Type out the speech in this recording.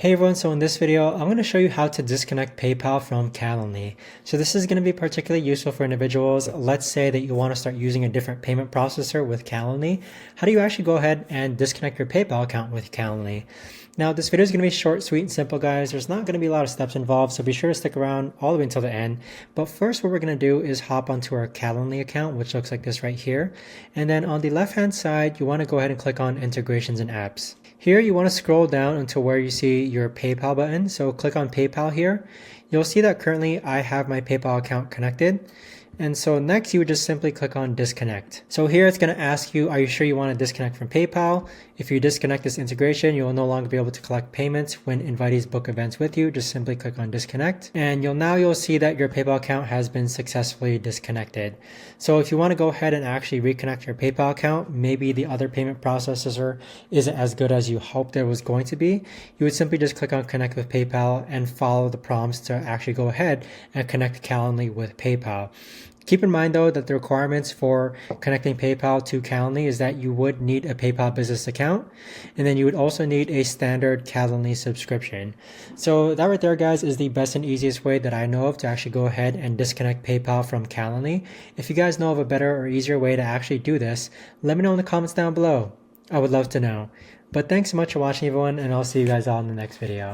Hey everyone, so in this video, I'm going to show you how to disconnect PayPal from Calendly. So this is going to be particularly useful for individuals. Let's say that you want to start using a different payment processor with Calendly. How do you actually go ahead and disconnect your PayPal account with Calendly? Now, this video is going to be short, sweet, and simple, guys. There's not going to be a lot of steps involved, so be sure to stick around all the way until the end. But first, what we're going to do is hop onto our Calendly account, which looks like this right here. And then on the left-hand side, you want to go ahead and click on Integrations and Apps. Here, you want to scroll down until where you see your PayPal button. So click on PayPal here. You'll see that currently I have my PayPal account connected. And so next you would just simply click on disconnect. So here it's going to ask you, are you sure you want to disconnect from PayPal? If you disconnect this integration, you will no longer be able to collect payments when invitees book events with you. Just simply click on disconnect. And you'll see that your PayPal account has been successfully disconnected. So if you want to go ahead and actually reconnect your PayPal account, maybe the other payment processor isn't as good as you hoped it was going to be, you would simply just click on connect with PayPal and follow the prompts to actually go ahead and connect Calendly with PayPal. Keep in mind though that the requirements for connecting PayPal to Calendly is that you would need a PayPal business account, and then you would also need a standard Calendly subscription. So that right there, guys, is the best and easiest way that I know of to actually go ahead and disconnect PayPal from Calendly. If you guys know of a better or easier way to actually do this, let me know in the comments down below. I would love to know. But thanks so much for watching, everyone, and I'll see you guys all in the next video.